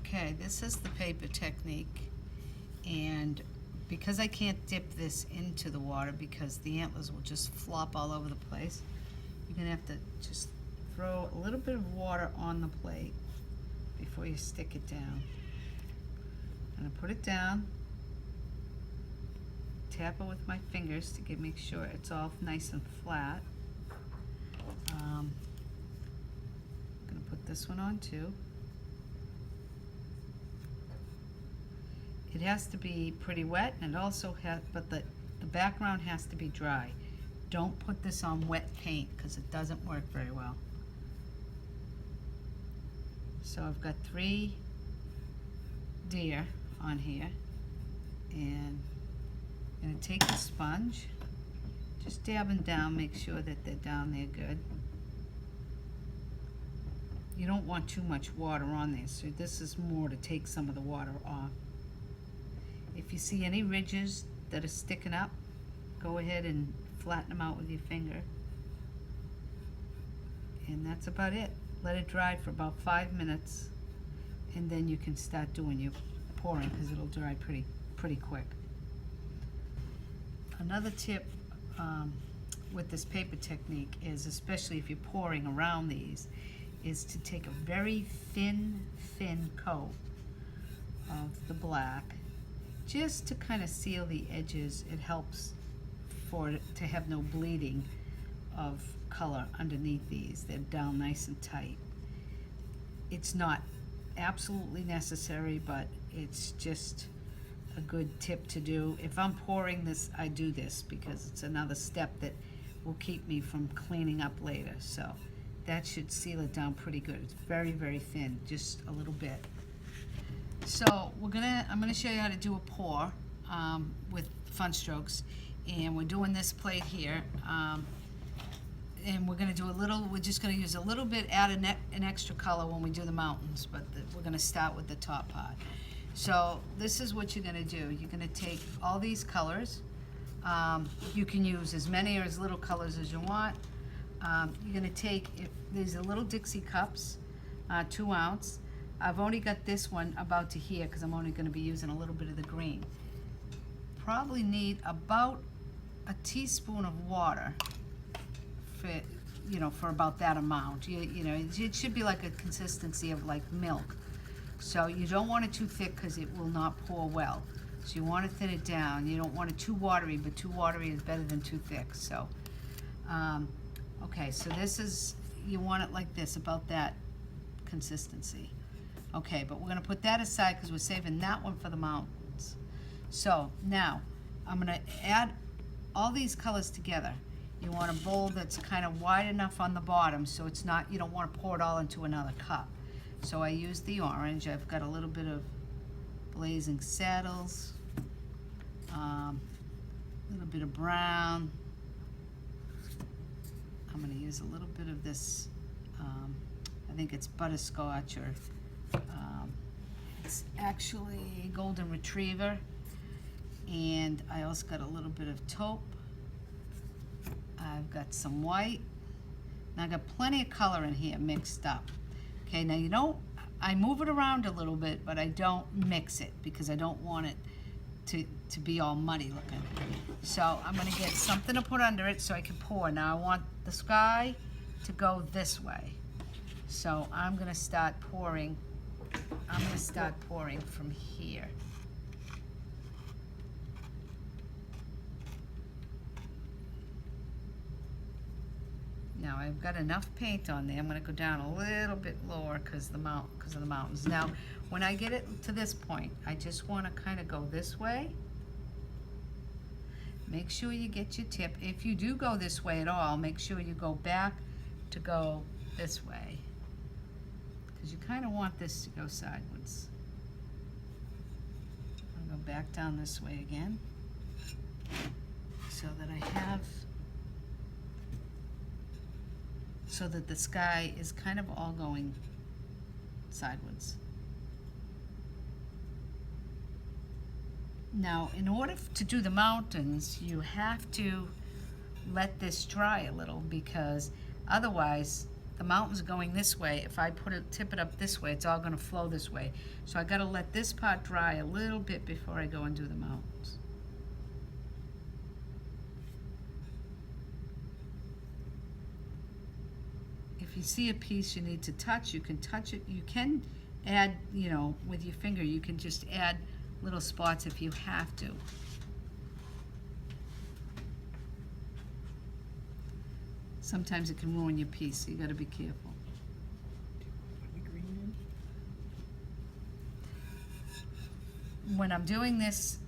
Okay, this is the paper technique, and because I can't dip this into the water because the antlers will just flop all over the place, you're gonna have to just throw a little bit of water on the plate before you stick it down. I'm gonna put it down, tap it with my fingers to make sure it's all nice and flat. I'm gonna put this one on too. It has to be pretty wet, and it also has, but the background has to be dry. Don't put this on wet paint because it doesn't work very well. So I've got 3 deer on here, and I'm going to take the sponge, just dab them down, make sure that they're down there good. You don't want too much water on there, so this is more to take some of the water off. If you see any ridges that are sticking up, go ahead and flatten them out with your finger. And that's about it. Let it dry for about 5 minutes, and then you can start doing your pouring because it'll dry pretty quick. Another tip with this paper technique is, especially if you're pouring around these, is to take a very thin coat of the black, just to kind of seal the edges. It helps for it to have no bleeding of color underneath these. They're down nice and tight. It's not absolutely necessary, but it's just a good tip to do. If I'm pouring this, I do this because it's another step that will keep me from cleaning up later. So that should seal it down pretty good. It's very, very thin, just a little bit. So I'm gonna show you how to do a pour with Fun Strokes, and we're doing this plate here, and we're just gonna use a little bit, add an extra color when we do the mountains, but we're gonna start with the top part. So this is what you're gonna do. You're gonna take all these colors. You can use as many or as little colors as you want. You're gonna take, these are little Dixie cups, 2 ounce. I've only got this one about to here because I'm only going to be using a little bit of the green. Probably need about a teaspoon of water for about that amount. It should be like a consistency of like milk. So you don't want it too thick because it will not pour well. So you want to thin it down. You don't want it too watery, but too watery is better than too thick. So, okay, so this is, you want it like this, about that consistency. Okay, but we're going to put that aside because we're saving that one for the mountains. So now I'm going to add all these colors together. You want a bowl that's kind of wide enough on the bottom so it's not, you don't want to pour it all into another cup. So I use the orange. I've got a little bit of Blazing Saddles, a little bit of brown. I'm going to use a little bit of this, I think it's butterscotch, or it's actually Golden Retriever. And I also got a little bit of taupe. I've got some white. And I've got plenty of color in here mixed up. Okay, now I move it around a little bit, but I don't mix it because I don't want it to be all muddy looking. So I'm gonna get something to put under it so I can pour. Now I want the sky to go this way. So I'm gonna start pouring. I'm gonna start pouring from here. Now I've got enough paint on there. I'm going to go down a little bit lower because of the mountains. Now, when I get it to this point, I just want to kind of go this way. Make sure you get your tip. If you do go this way at all, make sure you go back to go this way, because you kind of want this to go sideways. I'll go back down this way again so that I have, so that the sky is kind of all going sideways. Now, in order to do the mountains, you have to let this dry a little, because otherwise the mountain's going this way. If I tip it up this way, it's all gonna flow this way. So I gotta let this part dry a little bit before I go and do the mountains. If you see a piece you need to touch, you can touch it. You can add, you know, with your finger, you can just add little spots if you have to. Sometimes it can ruin your piece, so you gotta be careful. When I'm doing this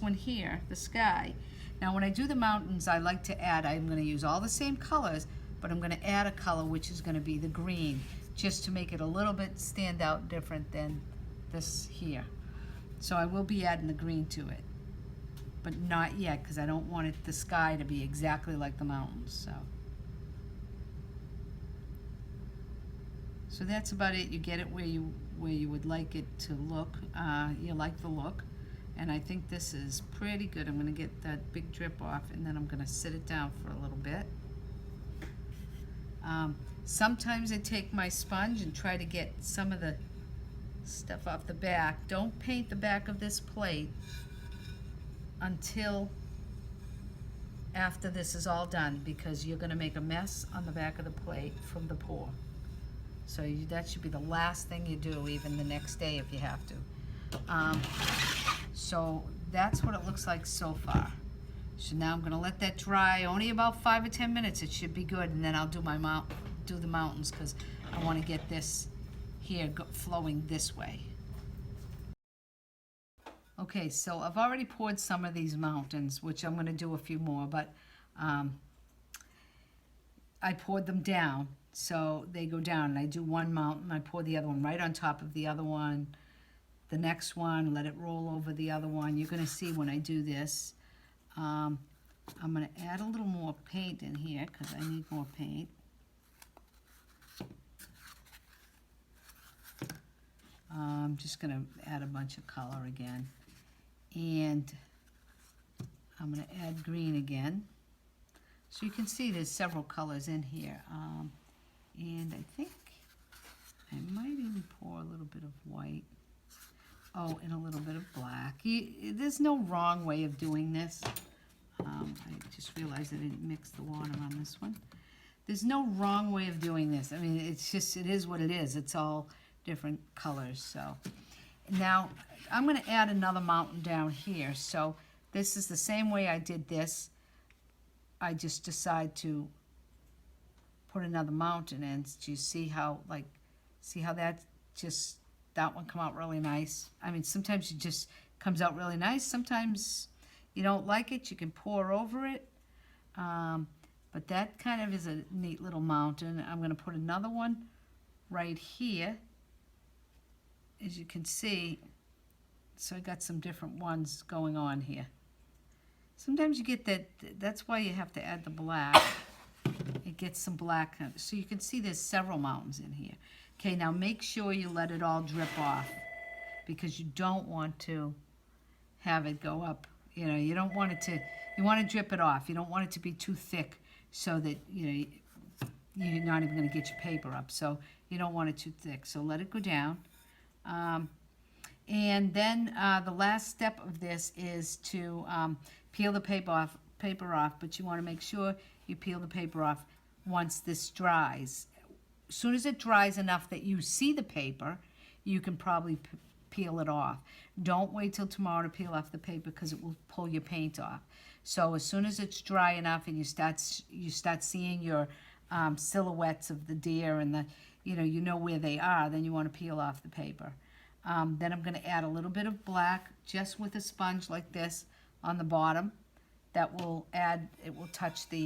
one here, the sky, now when I do the mountains, I like to add, I'm gonna use all the same colors, but I'm gonna add a color which is gonna be the green, just to make it a little bit stand out different than this here. So I will be adding the green to it, but not yet, because I don't want the sky to be exactly like the mountains, so. So that's about it. You get it where you would like it to look. You like the look, and I think this is pretty good. I'm gonna get that big drip off, and then I'm gonna sit it down for a little bit. Sometimes I take my sponge and try to get some of the stuff off the back. Don't paint the back of this plate until after this is all done, because you're gonna make a mess on the back of the plate from the pour. So that should be the last thing you do, even the next day if you have to. So that's what it looks like so far. So now I'm gonna let that dry, only about 5 or 10 minutes. It should be good, and then I'll do the mountains, because I want to get this here flowing this way. Okay, so I've already poured some of these mountains, which I'm gonna do a few more, but I poured them down. So they go down, and I do one mountain, I pour the other one right on top of the other one, the next one, let it roll over the other one. You're gonna see when I do this. I'm gonna add a little more paint in here, because I need more paint. I'm just gonna add a bunch of color again. And I'm gonna add green again. So you can see there's several colors in here. And I think I might even pour a little bit of white. Oh, and a little bit of black. There's no wrong way of doing this. I just realized I didn't mix the water on this one. There's no wrong way of doing this. I mean, it's just, it is what it is. It's all different colors. So now I'm going to add another mountain down here. So this is the same way I did this. I just decide to put another mountain in. Do you see how, that one come out really nice? I mean, sometimes it just comes out really nice. Sometimes you don't like it, you can pour over it. But that kind of is a neat little mountain. I'm gonna put another one right here, as you can see. So I got some different ones going on here. Sometimes you get that, that's why you have to add the black. It gets some black, so you can see there's several mountains in here. Okay, now make sure you let it all drip off, because you don't want to have it go up. You know, you don't want it to, you want to drip it off. You don't want it to be too thick so that, you know, you're not even going to get your paper up. So you don't want it too thick. So let it go down. And then the last step of this is to peel the paper off, but you want to make sure you peel the paper off once this dries. As soon as it dries enough that you see the paper, you can probably peel it off. Don't wait till tomorrow to peel off the paper, because it will pull your paint off. So as soon as it's dry enough and you start seeing your silhouettes of the deer and the, you know where they are, then you want to peel off the paper. Then I'm going to add a little bit of black, just with a sponge like this on the bottom. That will add, it will touch the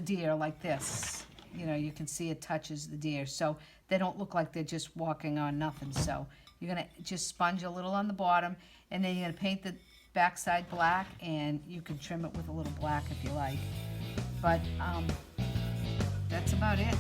deer like this. You know, you can see it touches the deer, so they don't look like they're just walking on nothing. So you're gonna just sponge a little on the bottom, and then you're gonna paint the backside black, and you can trim it with a little black if you like. But that's about it.